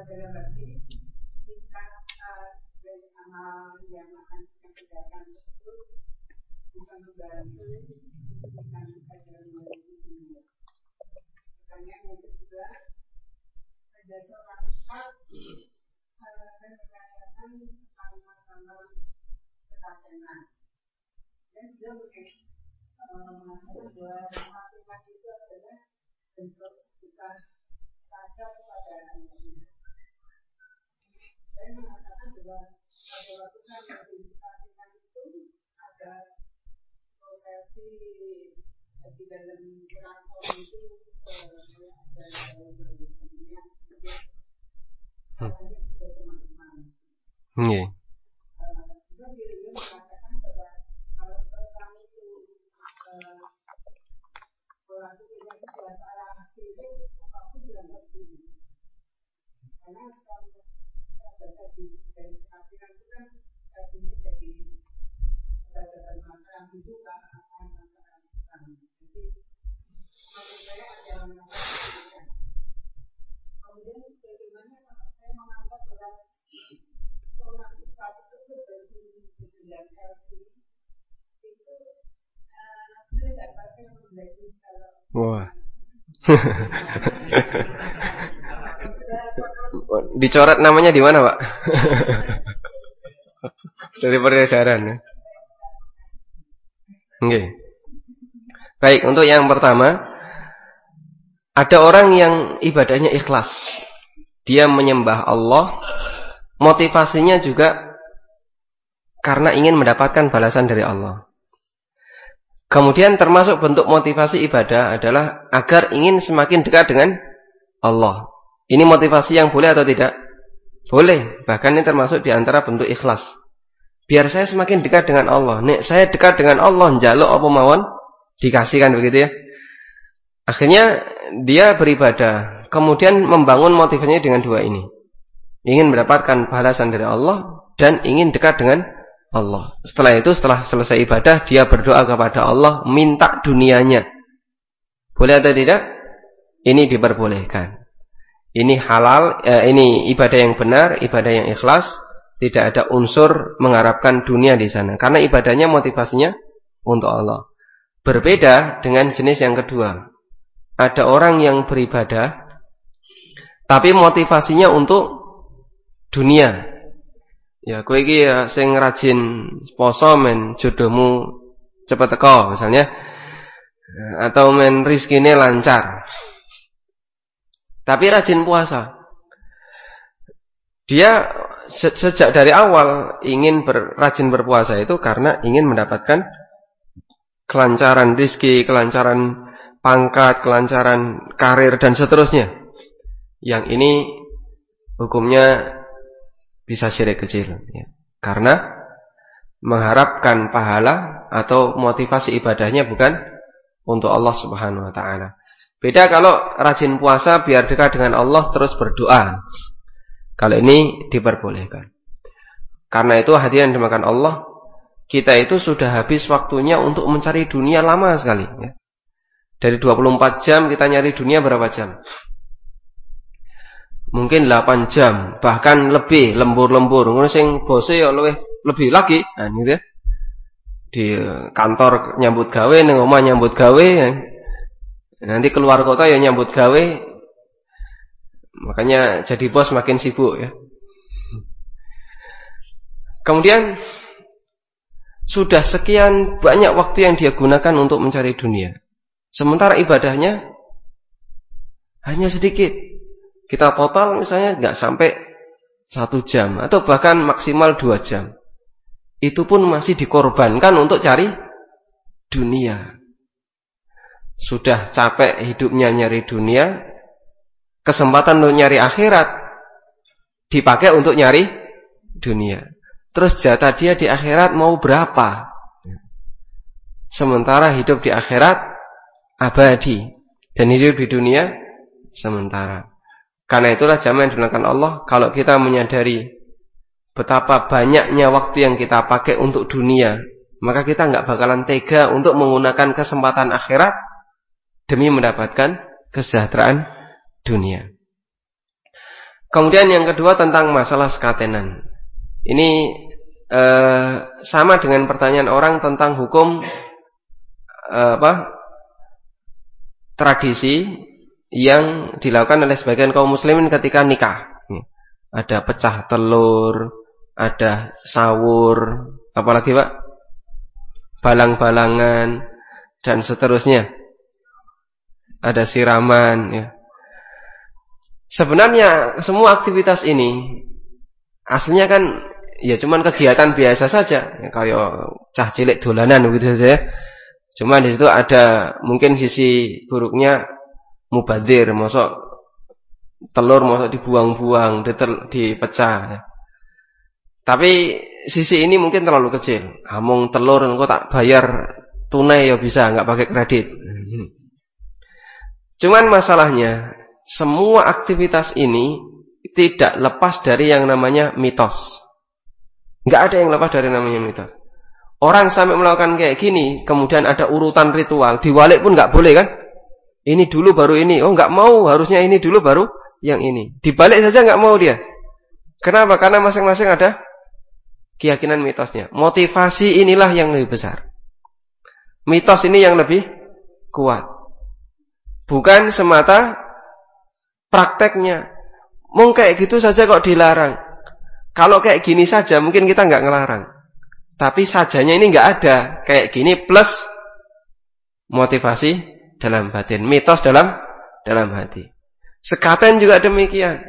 Speaker 2: Dalam arti kita dari amal yang akan kita kerjakan tersebut bisa membantu kesulitan kita dalam menuju dunia. Pertanyaan yang kedua, ada seorang ustaz, saya menanyakan tentang masalah sekatenan, dan dia mengatakan bahwa matematika itu adalah bentuk sekitar saja kepada anak-anak. Saya mengatakan bahwa pada waktu saya mengikuti itu ada prosesi di dalam kerangka itu ada dalam bentuknya salahnya juga teman-teman. Juga dia mengatakan bahwa kalau seorang itu pelakunya secara syirik, apapun dianggap syirik. Karena dari kekhawatiran itu kan artinya jadi peradaban masyarakat itu kan masyarakat Islam. Jadi menurut saya ada masalah. Kemudian bagaimana kalau saya menganggap bahwa seorang ustaz tersebut dari dengan LC itu boleh tidak pakai memblacklist kalau
Speaker 1: dicoret namanya di mana, Pak? Dari peredaran. Oke. Baik, untuk yang pertama, ada orang yang ibadahnya ikhlas. Dia menyembah Allah, motivasinya juga karena ingin mendapatkan balasan dari Allah. Kemudian termasuk bentuk motivasi ibadah adalah agar ingin semakin dekat dengan Allah. Ini motivasi yang boleh atau tidak? Boleh. Bahkan ini termasuk di antara bentuk ikhlas. Biar saya semakin dekat dengan Allah. Nek saya dekat dengan Allah, njaluk apa mawon dikasihkan, begitu ya. Akhirnya dia beribadah, kemudian membangun motivasinya dengan dua ini. Ingin mendapatkan balasan dari Allah dan ingin dekat dengan Allah. Setelah itu, setelah selesai ibadah, dia berdoa kepada Allah, minta dunianya. Boleh atau tidak? Ini diperbolehkan. Ini halal, ini ibadah yang benar, ibadah yang ikhlas, tidak ada unsur mengharapkan dunia di sana. Karena ibadahnya motivasinya untuk Allah. Berbeda dengan jenis yang kedua. Ada orang yang beribadah, tapi motivasinya untuk dunia. Ya, kowe iki sing rajin poso men jodohmu cepet teko misalnya, atau men rizkine lancar. Tapi rajin puasa. Dia sejak dari awal ingin rajin berpuasa itu karena ingin mendapatkan kelancaran rizki, kelancaran pangkat, kelancaran karir dan seterusnya. Yang ini hukumnya bisa syirik kecil, ya. Karena mengharapkan pahala atau motivasi ibadahnya bukan untuk Allah Subhanahu wa taala. Beda kalau rajin puasa biar dekat dengan Allah terus berdoa. Kalau ini diperbolehkan. Karena itu hadirin dimakan Allah, kita itu sudah habis waktunya untuk mencari dunia lama sekali, ya. Dari 24 jam kita nyari dunia berapa jam? mungkin 8 jam, bahkan lebih lembur-lembur. Ngono sing bose ya lebih lagi. Nah, gitu ya. Di kantor nyambut gawe, ning omah nyambut gawe. Nanti keluar kota ya nyambut gawe. Makanya jadi bos makin sibuk ya. Kemudian sudah sekian banyak waktu yang dia gunakan untuk mencari dunia. Sementara ibadahnya hanya sedikit. Kita total misalnya nggak sampai 1 jam atau bahkan maksimal 2 jam. Itu pun masih dikorbankan untuk cari dunia. Sudah capek hidupnya nyari dunia, kesempatan untuk nyari akhirat dipakai untuk nyari dunia. Terus jatah dia di akhirat mau berapa? Sementara hidup di akhirat abadi dan hidup di dunia sementara. Karena itulah jamaah yang dimuliakan Allah, kalau kita menyadari betapa banyaknya waktu yang kita pakai untuk dunia, maka kita nggak bakalan tega untuk menggunakan kesempatan akhirat demi mendapatkan kesejahteraan dunia. Kemudian yang kedua tentang masalah sekatenan. Ini sama dengan pertanyaan orang tentang hukum tradisi yang dilakukan oleh sebagian kaum muslimin ketika nikah. Ada pecah telur, ada sahur, apalagi Pak? Balang-balangan dan seterusnya. Ada siraman ya. Sebenarnya semua aktivitas ini aslinya kan ya cuman kegiatan biasa saja, ya, kayak cah cilik dolanan begitu saja. Cuma di situ ada mungkin sisi buruknya mubadzir, mosok telur mosok dibuang-buang, dipecah. Ya. Tapi sisi ini mungkin terlalu kecil. Among telur engko tak bayar tunai ya bisa, nggak pakai kredit. Cuman masalahnya semua aktivitas ini tidak lepas dari yang namanya mitos. Nggak ada yang lepas dari namanya mitos. Orang sampai melakukan kayak gini, kemudian ada urutan ritual, diwalik pun nggak boleh kan? Ini dulu baru ini. Oh nggak mau, harusnya ini dulu baru yang ini. Dibalik saja nggak mau dia. Kenapa? Karena masing-masing ada keyakinan mitosnya. Motivasi inilah yang lebih besar. Mitos ini yang lebih kuat. Bukan semata prakteknya. Mau kayak gitu saja kok dilarang. Kalau kayak gini saja mungkin kita nggak ngelarang. Tapi sajanya ini nggak ada. Kayak gini plus motivasi dalam batin. Mitos dalam hati. Sekaten juga demikian.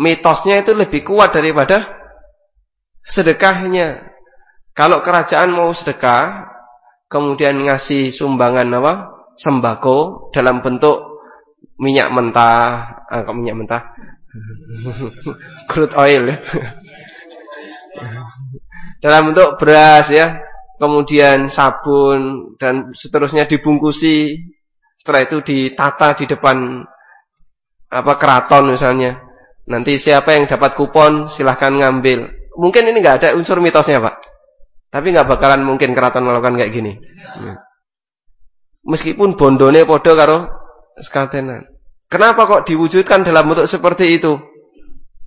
Speaker 1: Mitosnya itu lebih kuat daripada sedekahnya. Kalau kerajaan mau sedekah, kemudian ngasih sumbangan sembako dalam bentuk minyak mentah, crude oil ya. Dalam bentuk beras ya, kemudian sabun dan seterusnya dibungkusi. Setelah itu ditata di depan keraton misalnya. Nanti siapa yang dapat kupon silahkan ngambil. Mungkin ini nggak ada unsur mitosnya Pak. Tapi nggak bakalan mungkin keraton melakukan kayak gini. Meskipun bondone podo karo sekatenan. Kenapa kok diwujudkan dalam bentuk seperti itu?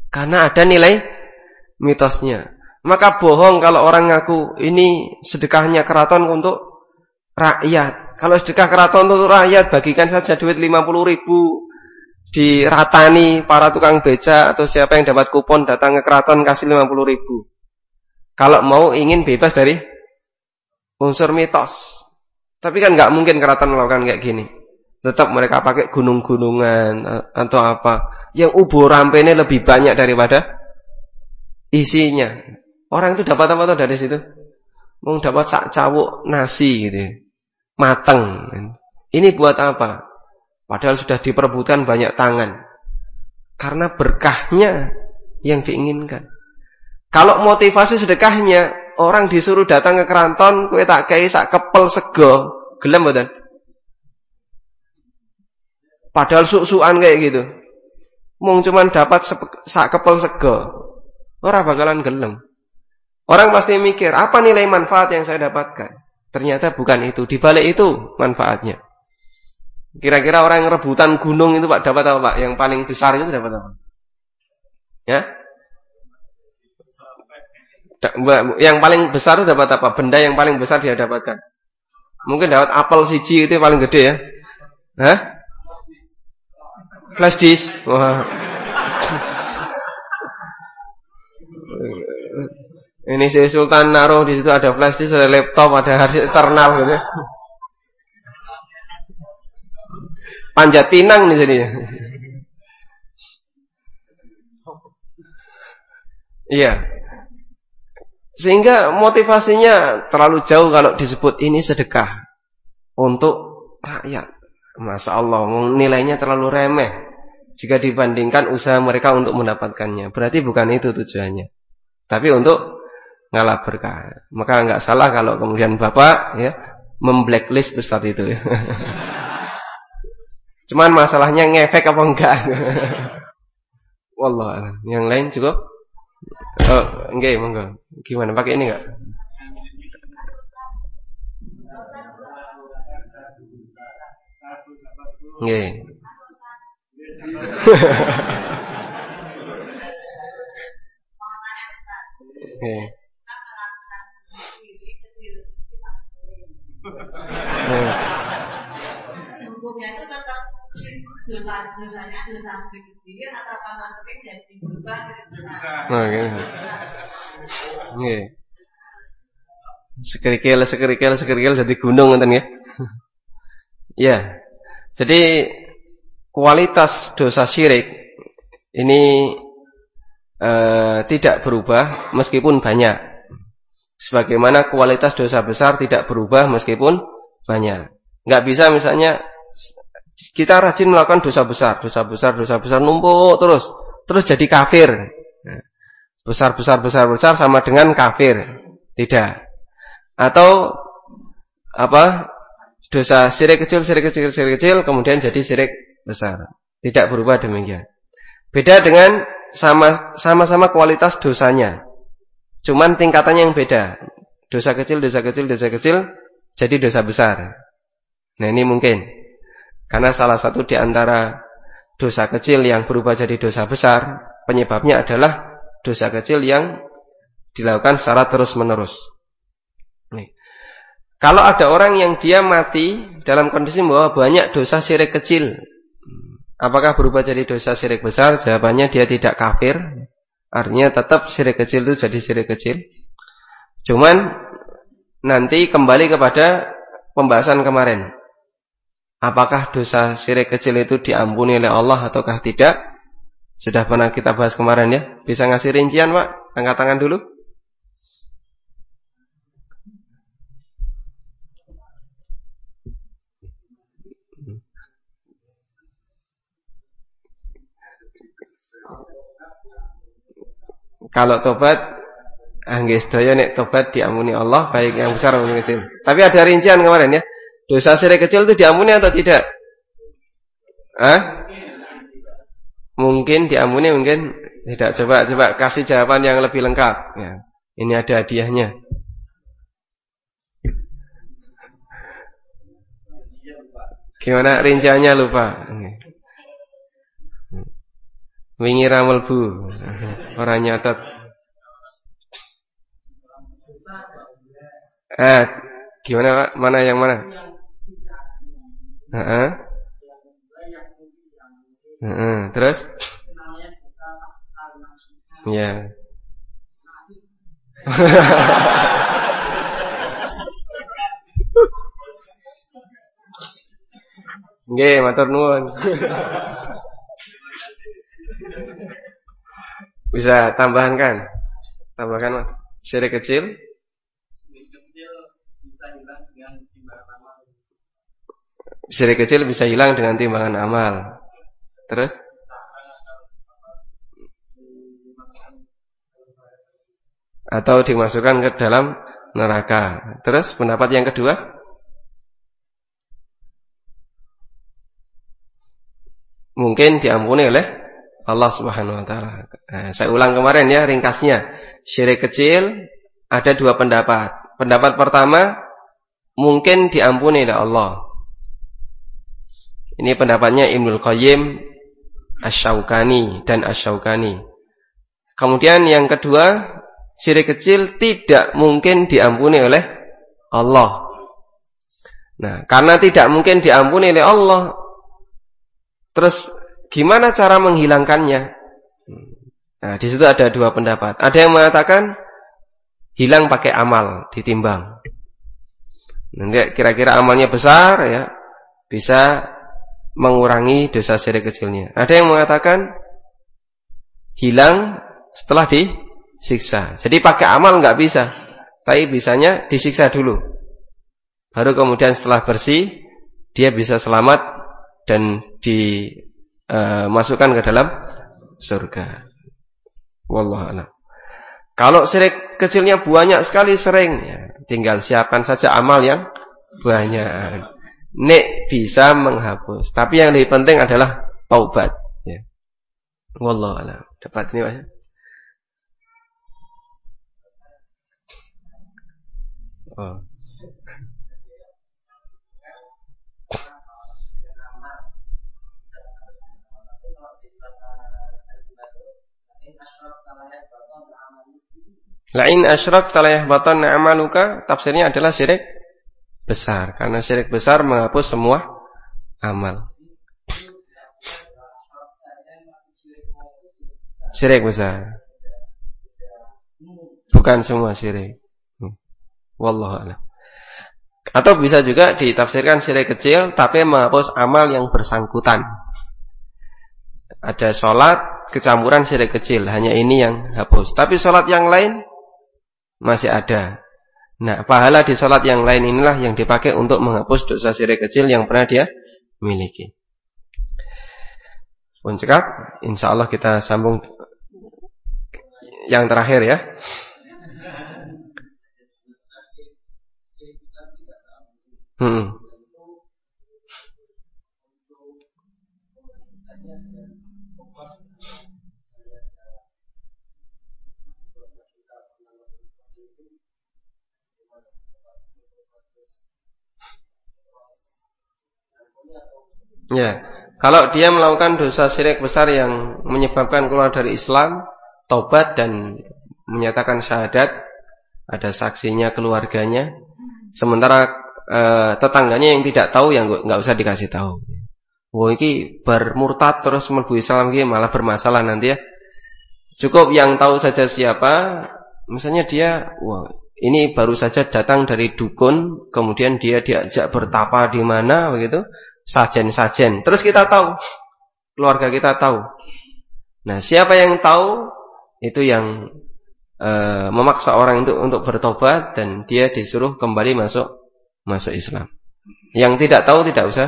Speaker 1: Karena ada nilai mitosnya. Maka bohong kalau orang ngaku ini sedekahnya keraton untuk rakyat. Kalau sedekah keraton untuk rakyat, bagikan saja duit 50.000, diratani para tukang beca atau siapa yang dapat kupon datang ke keraton kasih 50.000. Kalau mau ingin bebas dari unsur mitos. Tapi kan nggak mungkin keraton melakukan kayak gini. Tetap mereka pakai gunung-gunungan atau apa yang ubur rampenya lebih banyak daripada isinya. Orang itu dapat apa tuh dari situ? Mau dapat sak cawuk nasi gitu, mateng. Ini buat apa? Padahal sudah diperebutkan banyak tangan. Karena berkahnya yang diinginkan. Kalau motivasi sedekahnya, orang disuruh datang ke keraton, kowe tak kei sak kepel sego, gelem mboten? Padahal suk-sukan kayak gitu. Mung cuman dapat sak kepel sego. Ora bakalan gelem. Orang pasti mikir, apa nilai manfaat yang saya dapatkan? Ternyata bukan itu. Di balik itu manfaatnya. Kira-kira orang yang rebutan gunung itu Pak dapat apa Pak? Yang paling besar itu dapat apa? Ya? Yang paling besar itu dapat apa? Benda yang paling besar dia dapatkan. Mungkin dapat apel siji itu paling gede ya. Hah? Flash disk. Wah. Ini si Sultan naruh di situ ada flash disk, ada laptop, ada hard disk eternal gitu. Panjat pinang nih jadinya. Iya. Sehingga motivasinya terlalu jauh kalau disebut ini sedekah untuk rakyat. Masya Allah, nilainya terlalu remeh jika dibandingkan usaha mereka untuk mendapatkannya. Berarti bukan itu tujuannya, tapi untuk ngalah berkah. Maka nggak salah kalau kemudian Bapak ya memblacklist Ustadz itu. Ya. Cuman masalahnya ngefek apa enggak? Wallah, yang lain cukup. Oh, enggak, monggo. Gimana pakai ini enggak? Nggih. Nggih. Hukumnya itu tetap dosanya dosa sendiri atau karena sering jadi berubah jadi besar. Oh, gitu. Nggih. Sekerikil jadi gunung ngoten nggih. Ya. Jadi kualitas dosa syirik ini tidak berubah meskipun banyak. Sebagaimana kualitas dosa besar tidak berubah meskipun banyak. Enggak bisa misalnya kita rajin melakukan dosa besar numpuk terus jadi kafir. Besar sama dengan kafir. Tidak. Atau apa? Dosa syirik kecil kemudian jadi syirik besar. Tidak berubah demikian. Beda dengan sama-sama kualitas dosanya. Cuman tingkatannya yang beda. Dosa kecil jadi dosa besar. Nah, ini mungkin. Karena salah satu di antara dosa kecil yang berubah jadi dosa besar, penyebabnya adalah dosa kecil yang dilakukan secara terus-menerus. Nih. Kalau ada orang yang dia mati dalam kondisi bahwa banyak dosa syirik kecil, apakah berubah jadi dosa syirik besar? Jawabannya dia tidak kafir. Artinya tetap syirik kecil itu jadi syirik kecil. Cuman nanti kembali kepada pembahasan kemarin. Apakah dosa syirik kecil itu diampuni oleh Allah ataukah tidak? Sudah pernah kita bahas kemarin ya. Bisa ngasih rincian Pak? Angkat tangan dulu. Kalau tobat, nggih sedaya nek tobat diampuni Allah, baik yang besar maupun yang kecil. Tapi ada rincian kemarin ya. Dosa syirik kecil itu diampuni atau tidak? Mungkin diampuni, mungkin tidak. Coba kasih jawaban yang lebih lengkap. Ya. Ini ada hadiahnya. Gimana rinciannya lupa? Wingi ramel bu, orang nyatet. Gimana Pak? Mana yang mana? Terus? Ya. Nggih, matur nuwun. Bisa tambahkan kan? Tambahkan Mas. Syirik kecil bisa hilang dengan timbangan amal. Syirik kecil bisa hilang dengan timbangan amal. Terus? Atau dimasukkan ke dalam neraka. Terus pendapat yang kedua? Mungkin diampuni oleh Allah Subhanahu wa taala. Saya ulang kemarin ya ringkasnya. Syirik kecil ada dua pendapat. Pendapat pertama mungkin diampuni oleh Allah. Ini pendapatnya Ibnul Qayyim, Asy-Syaukani dan Asy-Syaukani. Kemudian yang kedua, syirik kecil tidak mungkin diampuni oleh Allah. Nah, karena tidak mungkin diampuni oleh Allah, terus gimana cara menghilangkannya? Nah, di situ ada dua pendapat. Ada yang mengatakan hilang pakai amal, ditimbang. Nanti kira-kira amalnya besar ya, bisa mengurangi dosa syirik kecilnya. Ada yang mengatakan hilang setelah disiksa. Jadi pakai amal nggak bisa, tapi bisanya disiksa dulu. Baru kemudian setelah bersih, dia bisa selamat dan dimasukkan ke dalam surga. Wallahu a'lam. Kalau syirik kecilnya banyak sekali sering, ya, tinggal siapkan saja amal yang banyak. Nek bisa menghapus. Tapi yang lebih penting adalah taubat. Ya. Wallahu a'lam. Dapat ini Pak? Oh. Lain asyrak talayah batan amaluka, tafsirnya adalah syirik besar, karena syirik besar menghapus semua amal. Syirik besar, bukan semua syirik. Wallahu a'lam. Atau bisa juga ditafsirkan syirik kecil tapi menghapus amal yang bersangkutan. Ada sholat kecampuran syirik kecil, hanya ini yang hapus. Tapi sholat yang lain masih ada. Nah, pahala di sholat yang lain inilah yang dipakai untuk menghapus dosa syirik kecil yang pernah dia miliki. Pun cekap, insya Allah kita sambung yang terakhir ya. Ya, kalau dia melakukan dosa syirik besar yang menyebabkan keluar dari Islam, taubat dan menyatakan syahadat, ada saksinya keluarganya, sementara tetangganya yang tidak tahu, yang nggak usah dikasih tahu. Wah, ini bermurtad terus mlebu Islam ini malah bermasalah nanti ya. Cukup yang tahu saja siapa, misalnya dia, wah ini baru saja datang dari dukun, kemudian dia diajak bertapa di mana begitu. Sajen-sajen. Terus kita tahu, keluarga kita tahu. Nah, siapa yang tahu itu yang memaksa orang untuk bertobat dan dia disuruh kembali masuk Islam. Yang tidak tahu tidak usah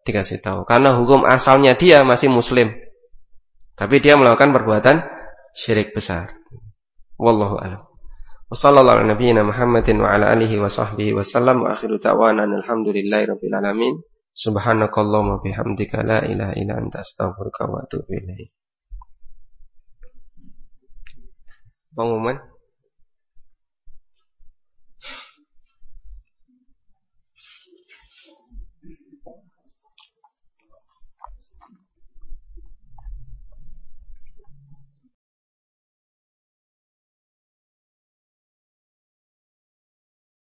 Speaker 1: dikasih tahu, karena hukum asalnya dia masih muslim, tapi dia melakukan perbuatan syirik besar. Wallahu a'lam. Wassallallahu ala nabiyyina Muhammadin wa ala alihi wa sahbihi wasallam wa akhiru da'wana alhamdulillahi rabbil alamin. Subhanakallahumma bihamdika la ilaha illa anta astaghfiruka wa atubu ilaik. Pengumuman